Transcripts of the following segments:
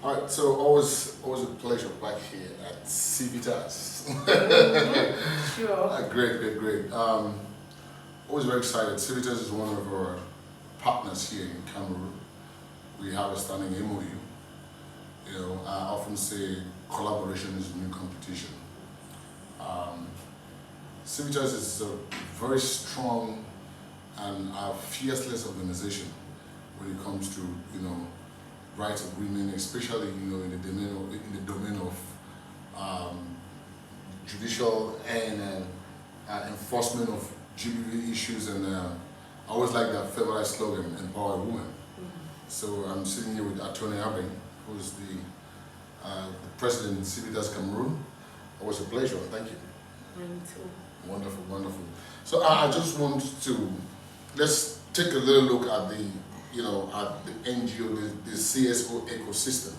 All right, so always a pleasure back here at Civitas. Sure. Great. Always very excited. Civitas is one of our partners here in Cameroon. We have a standing MOU. I often say collaboration is the new competition. Civitas is a very strong and fearless organization when it comes to rights of women, especially in the domain of judicial and enforcement of GBV issues. And I always like that favorite slogan, "Empower Women." So I'm sitting here with Attorney Abeng, who is the president of Civitas Cameroon. Always a pleasure. Thank you. Mine too. Wonderful. So I just want to let's take a little look at the NGO, the CSO ecosystem.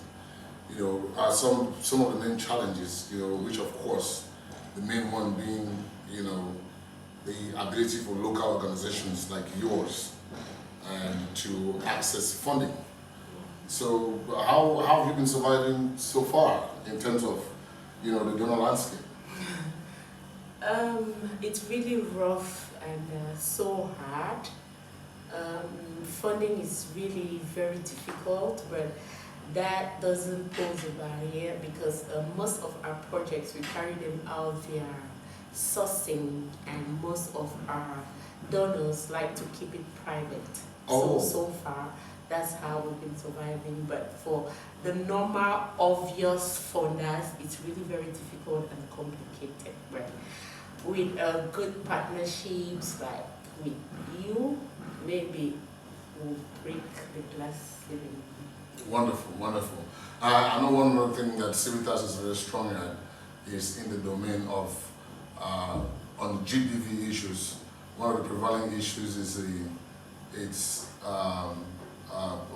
Some of the main challenges, which of course the main one being the ability for local organizations like yours and to access funding. So how have you been surviving so far in terms of the donor landscape? It's really rough and so hard. Funding is really very difficult, but that doesn't pose a barrier because most of our projects, we carry them out via sourcing, and most of our donors like to keep it private. So far, that's how we've been surviving. But for the normal, obvious funders, it's really very difficult and complicated. But with good partnerships like with you, maybe we'll break the glass ceiling. Wonderful. I know one other thing that Civitas is very strong at is in the domain of on GBV issues. One of the prevailing issues is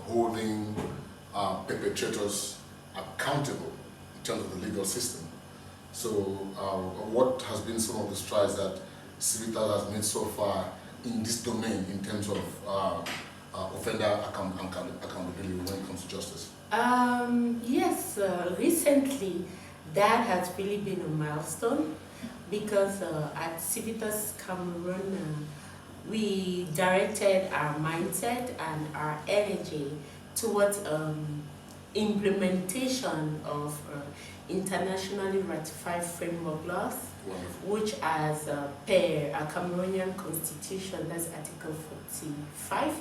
holding perpetrators accountable in terms of the legal system. So what has been some of the strides that Civitas has made so far in this domain in terms of offender accountability when it comes to justice? Yes, recently that has really been a milestone because at Civitas Cameroon we directed our mindset and our energy towards implementation of internationally ratified framework laws, which as per a Cameroonian constitution, that's Article 45,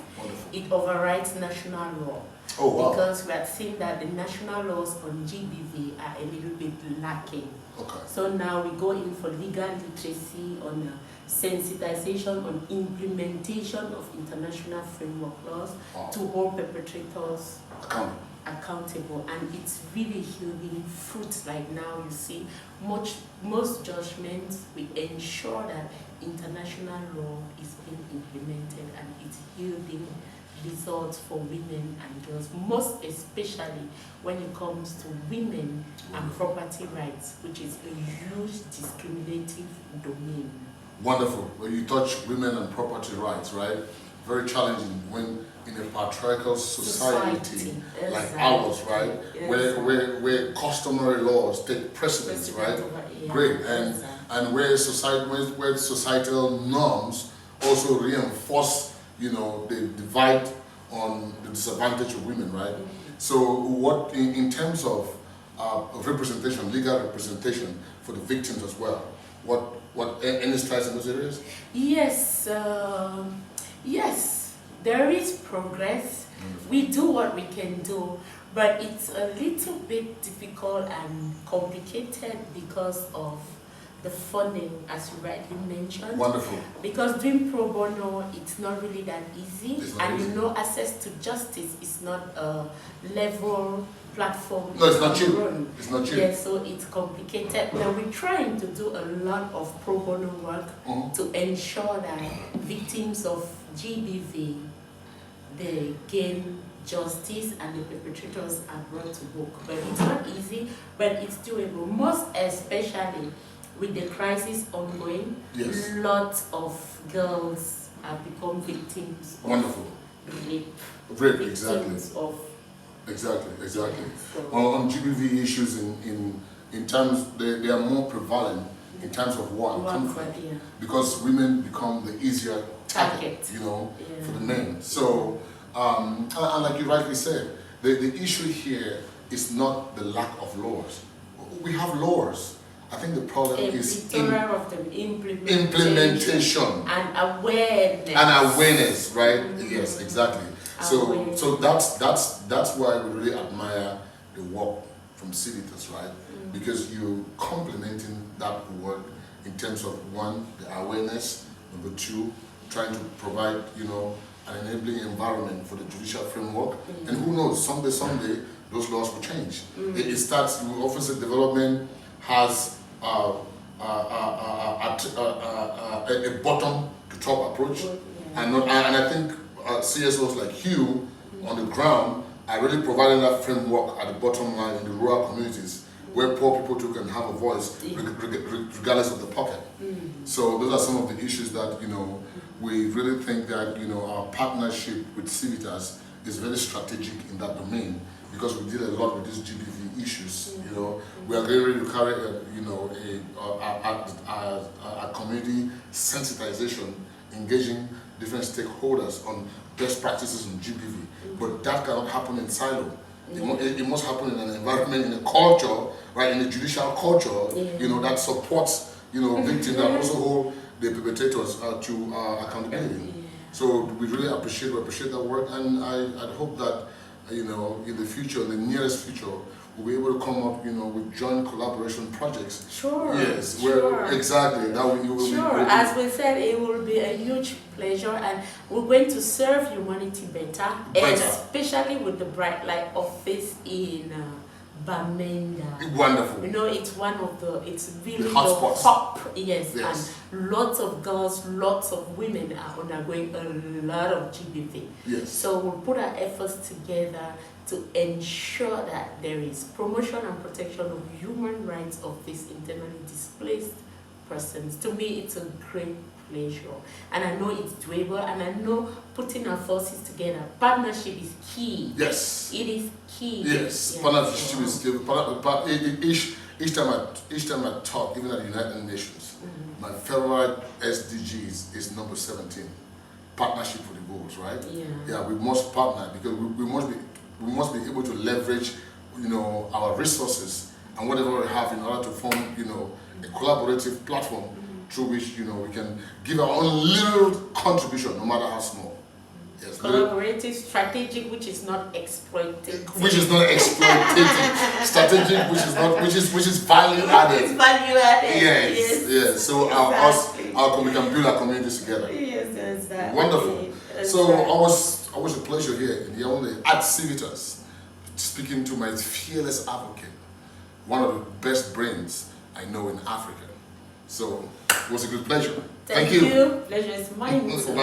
it overrides national law. Oh, wow. Because we have seen that the national laws on GBV are a little bit lacking. Okay. So now we go in for legal literacy on sensitization on implementation of international framework laws to hold perpetrators accountable, and it's really yielding fruits. Like now you see most judgments, we ensure that international law is being implemented and it's yielding results for women and girls, most especially when it comes to women and property rights, which is a huge discriminative domain. Wonderful. Well, you touch women and property rights, right? Very challenging when in a patriarchal society like ours, right? Where customary laws take precedence, right? Great. And where societal norms also reinforce the divide on the disadvantage of women, right? So what in terms of representation, legal representation for the victims as well, what any strides in those areas? Yes, there is progress. We do what we can do, but it's a little bit difficult and complicated because of the funding, as you rightly mentioned. Wonderful. Because doing pro bono, it's not really that easy, and access to justice is not a level platform. No, it's not cheap. It's not cheap. Yes, so it's complicated. But we're trying to do a lot of pro bono work to ensure that victims of GBV, they gain justice and the perpetrators are brought to book. But it's not easy, but it's doable. Most especially with the crisis ongoing, lots of girls have become victims of rape. Rape, exactly. Of Exactly. So, On GBV issues in terms, they are more prevalent in terms of war and conflict, because women become the easier target, you know, for the men. So, and like you rightly said, the issue here is not the lack of laws. We have laws. I think the problem is implementation and awareness. Right? Yes, exactly. So that's why we really admire the work from Civitas, right? Because you're complementing that work in terms of, one, the awareness, number two, trying to provide, you know, an enabling environment for the judicial framework, and who knows, someday those laws will change. It starts, we often say development has a bottom to top approach, and I think CSOs like you on the ground are really providing that framework at the bottom line in the rural communities, where poor people too can have a voice regardless of the pocket. So those are some of the issues that, you know, we really think that, you know, our partnership with Civitas is very strategic in that domain, because we deal a lot with these GBV issues. You know, we are going to carry a community sensitization, engaging different stakeholders on best practices in GBV, but that cannot happen in silo. It must happen in an environment, in a culture, right, in the judicial culture, you know, that supports, you know, victims and also hold the perpetrators to accountability. So we really appreciate that work, and I hope that, you know, in the future, in the nearest future, we'll be able to come up, you know, with joint collaboration projects. Sure. Yes. Where exactly that will Sure. As we said, it will be a huge pleasure, and we're going to serve humanity better. And especially with the Bright Light office in Bamenda. Wonderful. You know, it's one of it's really the top. Yes. And lots of girls, lots of women are undergoing a lot of GBV. Yes. So we'll put our efforts together to ensure that there is promotion and protection of human rights of these internally displaced persons. To me, it's a great pleasure, and I know it's doable, and I know putting our forces together, partnership is key. Yes, it is key. Yes, partnership is key. Each time I talk, even at the United Nations, my favorite SDGs is number 17, partnership for the goals. Right? Yeah, we must partner, because we must be able to leverage, you know, our resources and whatever we have in order to form, you know, a collaborative platform through which, you know, we can give our own little contribution, no matter how small. Yes, collaborative, strategic, which is not exploitative. Which is not exploitative. Strategic, which is value added. It's value added. Yes. So we can build our communities together. Yes, exactly. Wonderful. So always a pleasure here in Yaoundé at Civitas, speaking to my fearless advocate, one of the best brains I know in Africa. So it was a good pleasure. Thank you. Pleasure is mine. Wonderful.